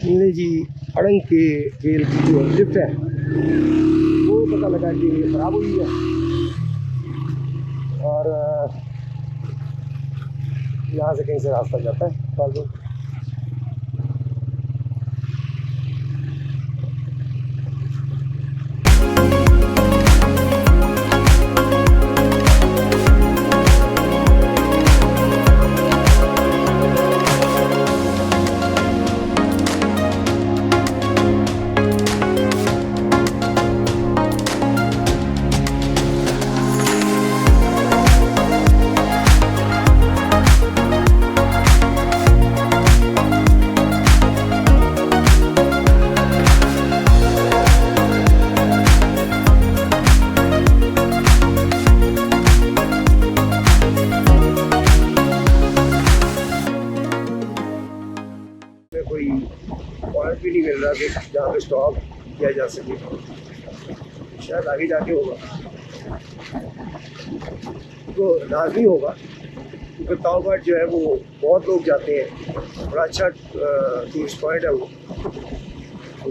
हमने जी अड़ंग के रेल की जो लिफ्ट है वो पता लगा कि खराब हुई है और यहाँ से कहीं से रास्ता जाता है फालतू। कोई पॉइंट भी नहीं मिल रहा कि जहाँ पे स्टॉप किया जा सके, शायद आगे जाके होगा तो लाजमी होगा क्योंकि ताऊ घाट जो है वो बहुत लोग जाते हैं, बड़ा अच्छा टूरिस्ट पॉइंट है वो, तो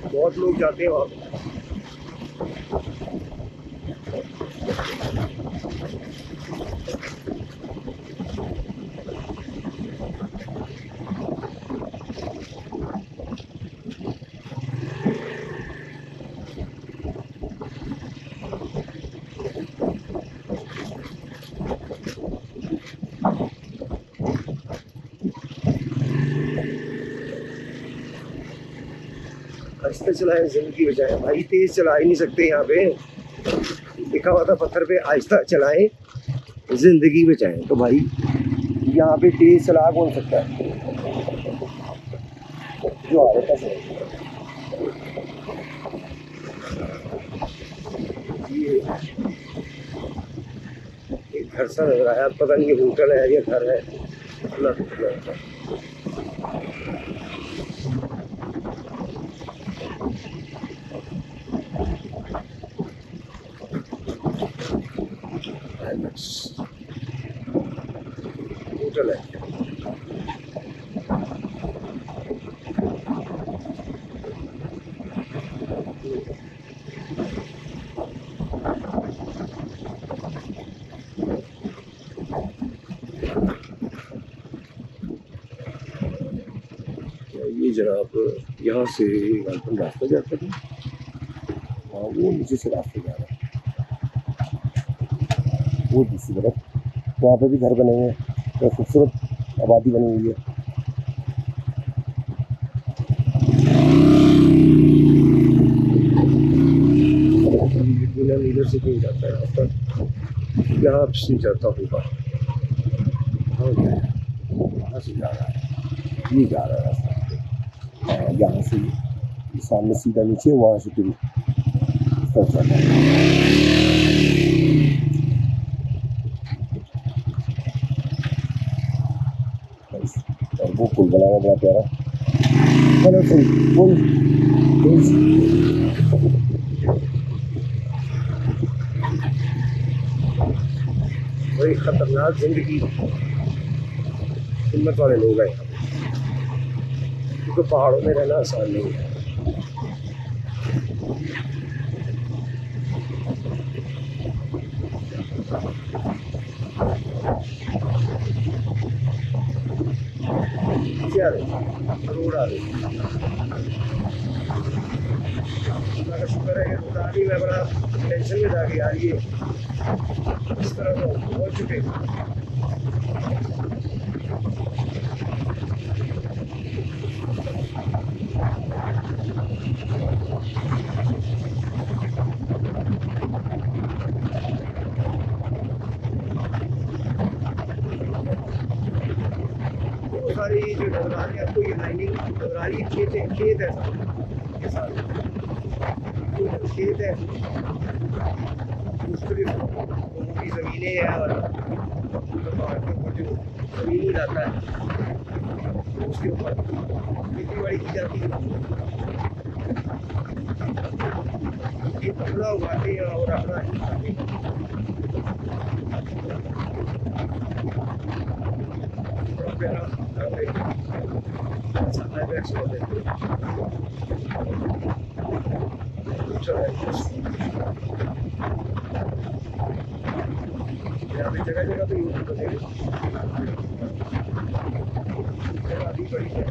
बहुत लोग जाते हैं वहाँ। आहिस्ता चलाएं, जिंदगी बचाएं। भाई तेज चला ही नहीं सकते, यहाँ पे लिखा हुआ था पत्थर पे आहिस्ता चलाएं जिंदगी बचाएं, तो भाई यहाँ पे तेज चला कौन सकता है जो आ रहा है। ये एक घर सा लग रहा है, पता नहीं होटल है या घर है, अल्लाह। होटल है। ये जनाब यहाँ से रास्ता जाता है, हाँ वो नीचे से रास्ता जा रहा है, वो दूसरी तरफ वहाँ पे भी घर बने हुए हैं, तो खूबसूरत आबादी बनी हुई है। इधर से कहीं जाता है रास्ता, यहाँ से जाता होगा, यहाँ से जा रहा है, ये जा रहा है रास्ता, यहाँ से सामने सीधा नीचे, वहाँ से फिर इस तरफ जाता है। और वो पुल बना हुआ बड़ा प्यारा, कलरफुल पुल। बड़ी खतरनाक जिंदगी, हिम्मत वाले लोग हैं यहाँ पे, क्योंकि पहाड़ों में रहना आसान नहीं है। क्या रोड आ रही, अल्लाह का शुक्र है कि दादी में बड़ा टेंशन में था कि यार ये इस तरह तो हो चुके। सारी जो नजर है आपको, ये लाइनिंग नजर आ रही है, खेत है, खेत है के साथ खेत है, मुख्तलिफ लोगों की ज़मीनें हैं और पहाड़ के ऊपर जो ज़मीन जाता है उसके ऊपर खेती बाड़ी की जाती है। ये अपना उगाते हैं और अपना ही खाते हैं। रिलैक्स हो जाते हैं। अच्छा है यहाँ पे जगह जगह पे यूट्यूब बने हैं। जगह भी बड़ी है,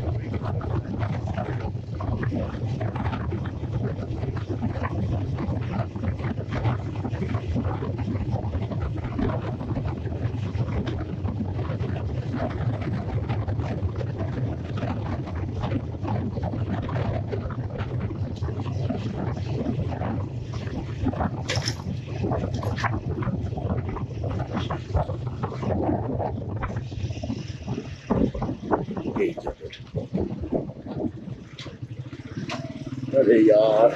यही जगह। अरे यार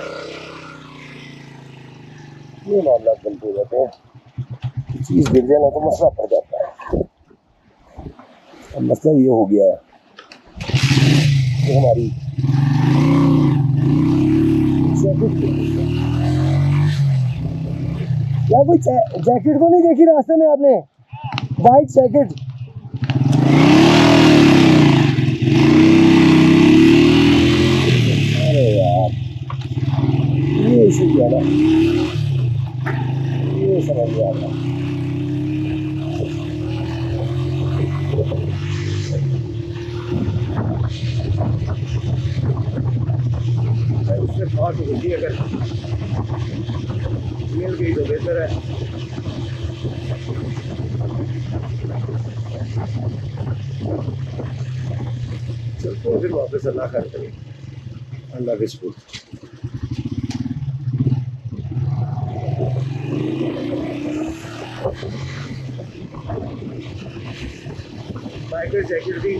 ये मामला बनते हो जाते हैं, चीज गिर जाए ना तो मसला पड़ जाता है। अब मसला ये हो गया है कि हमारी जैकेट या कोई जैकेट तो नहीं देखी रास्ते में आपने, वाइट जैकेट। अरे यार ये इशू किया ना, ये समझ में आ रहा। उससे बात होती है, अगर मिल गई तो बेहतर है। चलते हैं फिर वापस, अल्लाह खैर करे, अल्लाह के शुक्र। बाइकर जैकेट भी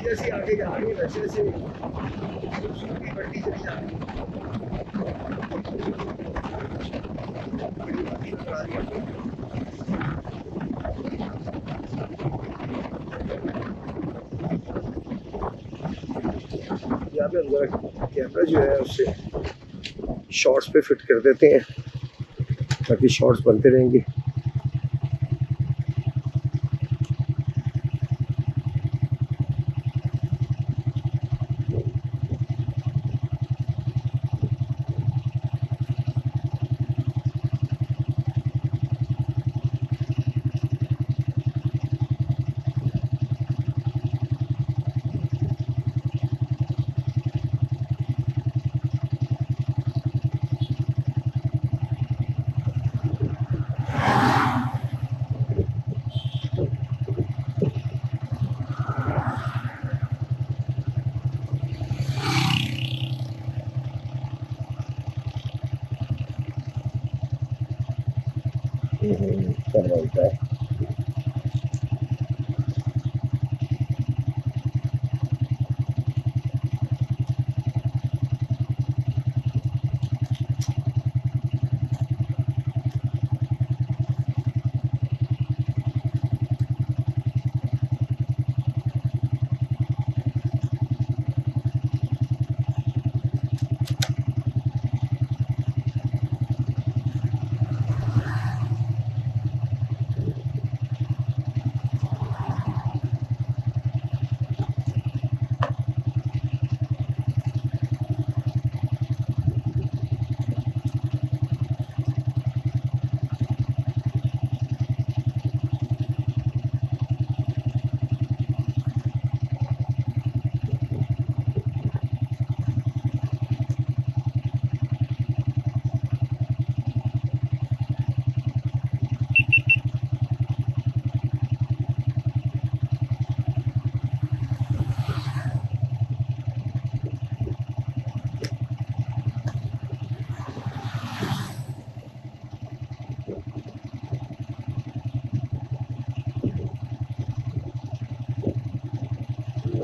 जैसी आगे जा रही है वैसे वैसे खूबसूरती बढ़ती चली जा रही है। यहाँ पे अंदर कैमरा जो है उससे शॉर्ट्स पे फिट कर देते हैं ताकि शॉर्ट्स बनते रहेंगे। करना होता है।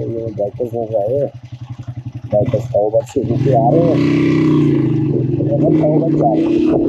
ये बाइकर्स नजर आए हैं, बाइकर्स तौबत से होके आ रहे हैं, हम तौबत जा रहे हैं।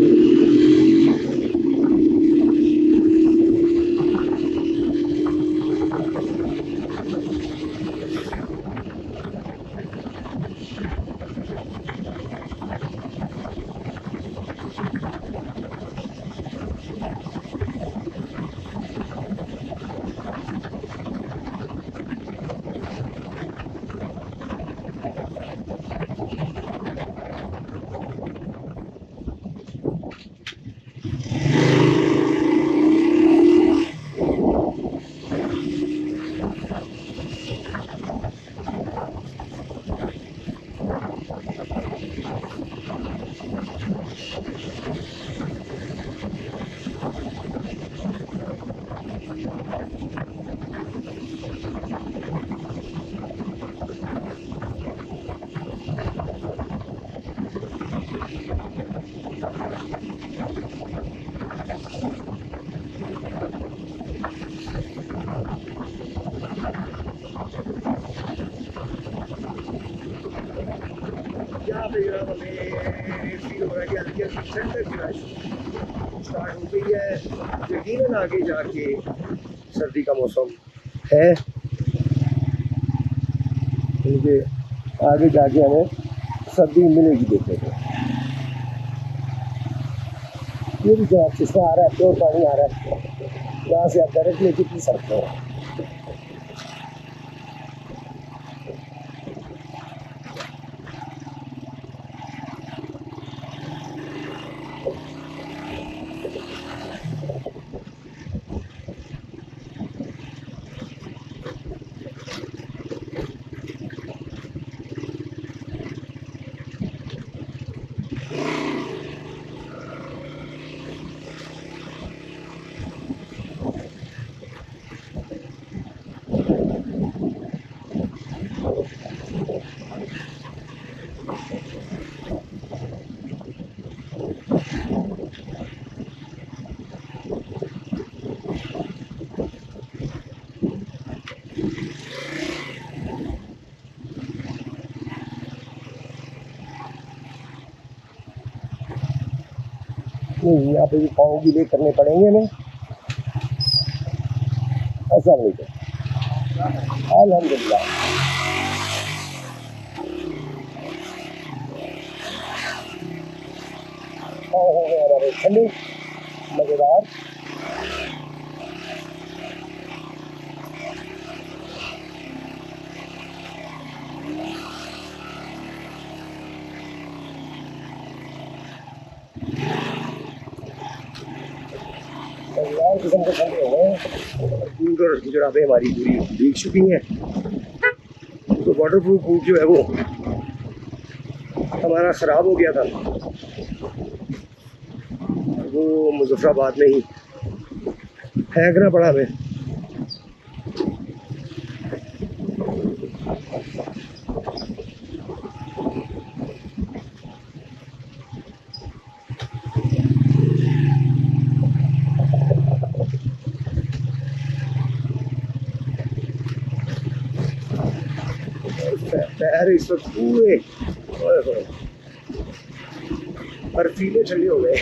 यहाँ पे जनाब हमें फील हो रहा है कि हल्की हल्की ठंडक की रश स्टार्ट हो गई है। यकीनन आगे जाके सर्दी का मौसम है, क्योंकि आगे जाके हमें सर्दी मिलेगी देखने को। ये भी जनाब चश्मा आ रहा है, प्योर पानी आ रहा है, यहाँ से आप डायरेक्ट लेके पी सकते हो। नहीं, यहाँ पे भी पाँव गीले करने पड़ेंगे हमें। अस्सलाम वालेकुम। अल्हम्दुलिल्लाह। पाँव हो गए हमारे ठंडे मज़ेदार। यार किस्म के ठंडे हो गए। बूट और जुराबें हमारी पूरी भीग चुकी हैं, तो वाटर प्रूफ बूट जो है वो हमारा ख़राब हो गया था, वो मुजफ्फराबाद में ही फेंकना पड़ा हमें। पैर इस वक्त पूरे बर्फीले ठंडे हो गए।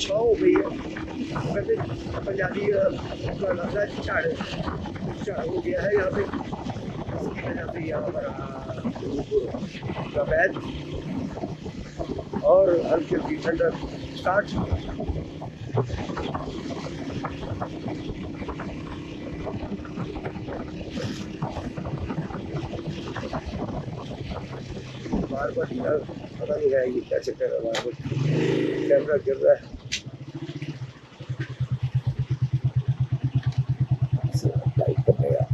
छाँव हो गई है। वैसे पंजाबी का लफ्ज़ है झाड़, झाड़ हो गया है यहाँ पे, इसकी वजह से यहाँ पर सफेद और हल्की हल्की ठंडक स्टार्ट। बार बार पता नहीं है ये क्या चक्कर है, बार बार कैमरा गिर रहा है। लाइट करने का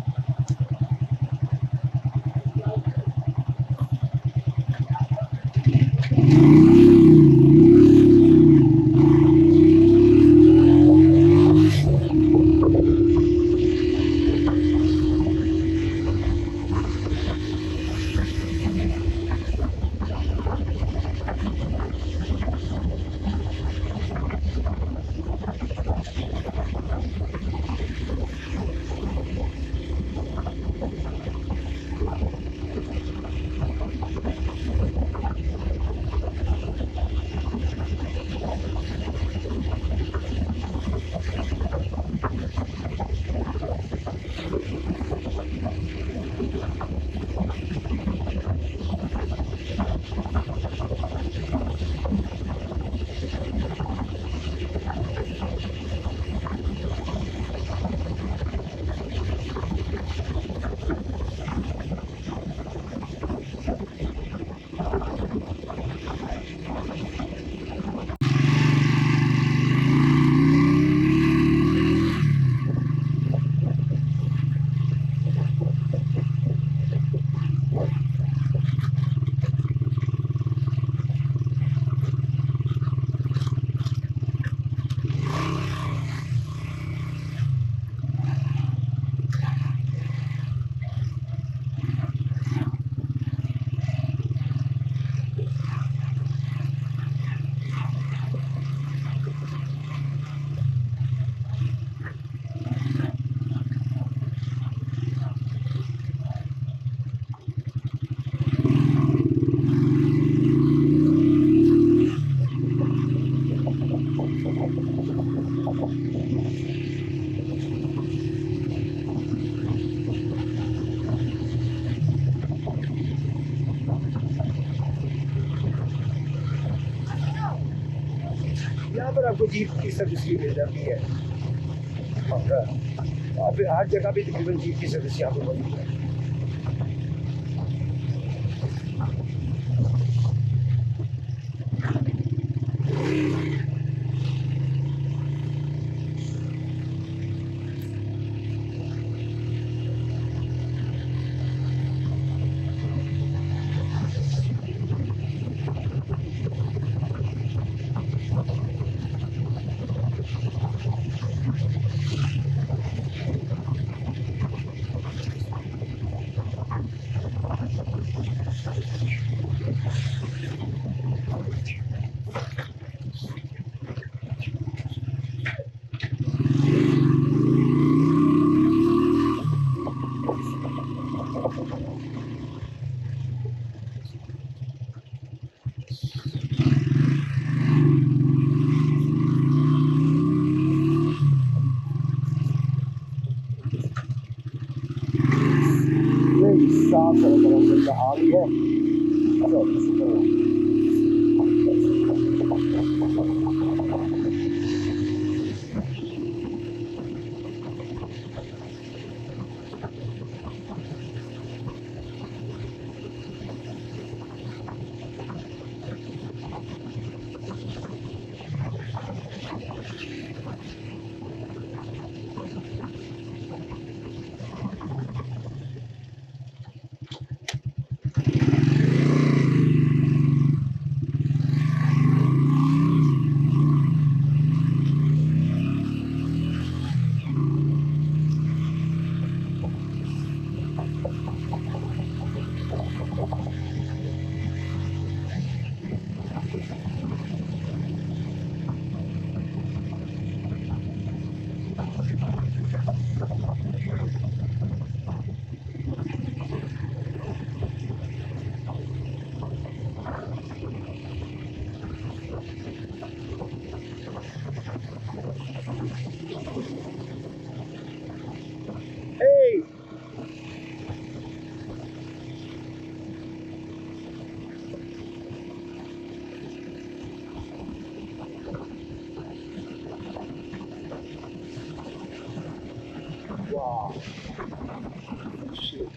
यहाँ पर आपको जीप की सर्विस भी मिल जाती है, और हर जगह भी तकरीबन जीप की सर्विस यहाँ पर मौजूद है। साफ तरह आ रही है।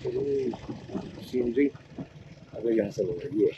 सीनरी अगर यहाँ से मिल रही है।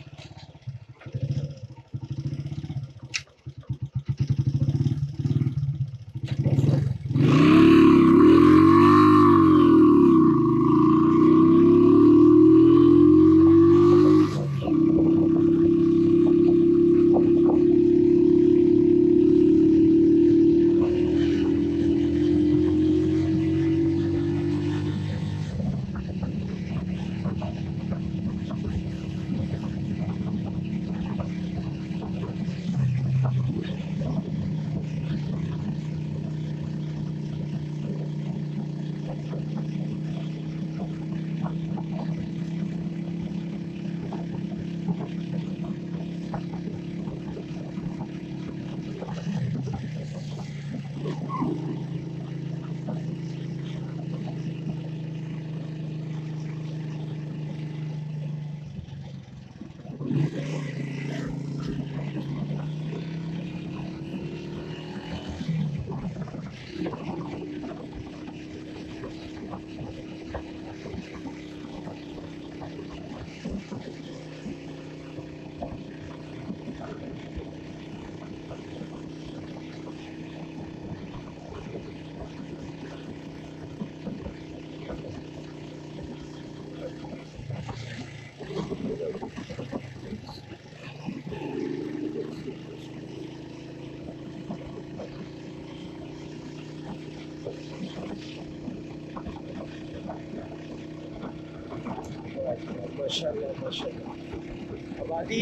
माशाल्लाह माशाल्लाह। आबादी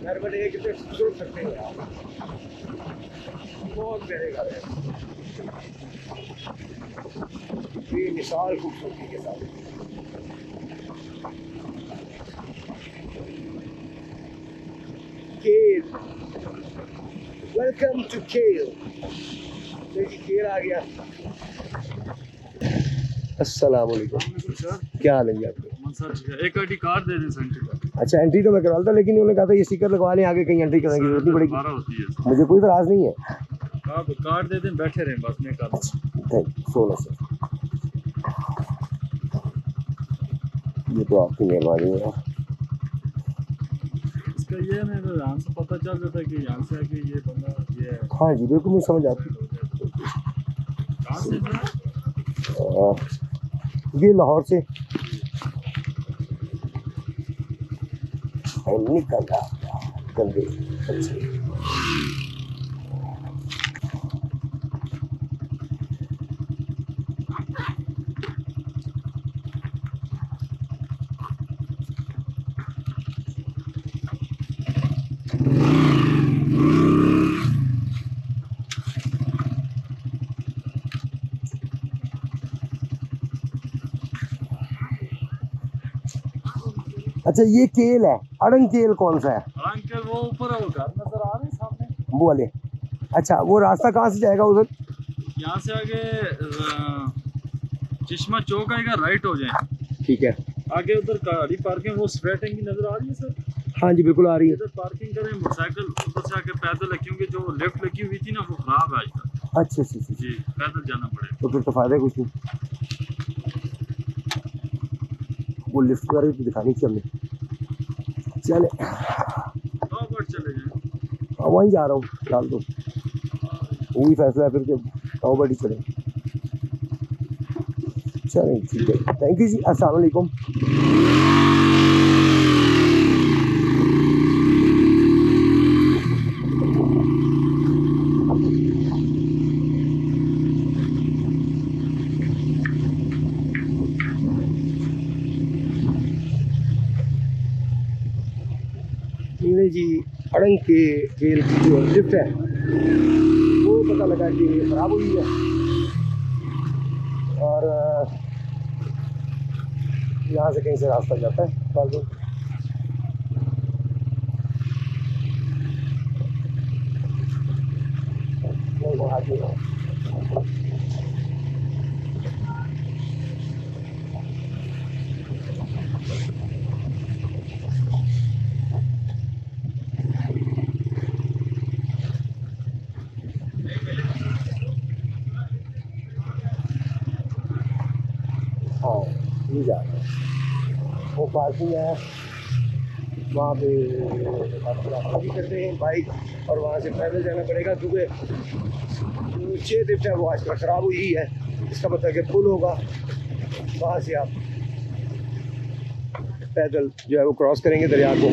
घर बने कितने खूबसूरत सकते हैं आप, बहुत प्यारे घर है, बेमिसाल खूबसूरती के साथ। केल, वेलकम टू केल। देखिए केल आ गया। अस्सलाम वालेकुम सर, क्या हाल है जी आपके? एक आईडी कार्ड दे दें सेंटर का। अच्छा एंट्री तो मैं करवा था, लेकिन उन्होंने कहा था ये स्टिकर लगवा लें, आगे कहीं एंट्री करने की जरूरत नहीं पड़ेगी। होती है मुझे कोई इतराज नहीं है, आप कार्ड दे दें, बैठे रहें बस में कर। Thank you so much sir, ये तो आपकी मेहरबानी है। इसका ये है ना, यहाँ से पता चल जाता है कि यहाँ से आके ये बंदा ये है। हाँ जी बिल्कुल मुझे समझ आती कहाँ से है। ये लाहौर से निकल रहा गंदे अच्छे। अच्छा ये केल है, अड़ंग केल कौन सा है? अंकल वो ऊपर है, वो घर नजर आ रहे हैं सामने वो वाले। अच्छा वो रास्ता कहाँ से जाएगा उधर? यहाँ से आगे चश्मा चौक आएगा, राइट हो जाए। ठीक है, आगे उधर गाड़ी पार्किंग वो स्ट्रेट की नजर आ रही है सर। हाँ जी बिल्कुल आ रही है। इधर पार्किंग करें, मोटरसाइकिल उधर से आके पैदल है, क्योंकि जो लेफ्ट लगी हुई थी ना वो खराब है आजकल। अच्छा अच्छा जी पैदल जाना पड़ेगा। तो फिर तो फायदा है कुछ नहीं, वो लिफ्ट वगैरह तो दिखानी थी हमने। चले चले जाए, वहीं जा रहा हूँ फिलहाल तो, वही फैसला है फिर के आओ बड़ी चले। चलें ठीक है, थैंक यू जी, अस्सलाम वालेकुम। जी अड़ंग के केल की जो लिफ्ट है वो पता लगा कि खराब हुई है, और यहाँ से कहीं से रास्ता जाता है फालतू। हाँ ये जा रहे हैं, वो पार्किंग है वहाँ पे रास्ता भी करते हैं बाइक, और वहाँ से पैदल जाना पड़ेगा क्योंकि 6 लिफ्ट है वो आजकल ख़राब हुई है। इसका मतलब कि पुल होगा, वहाँ से आप पैदल जो है वो क्रॉस करेंगे दरिया को।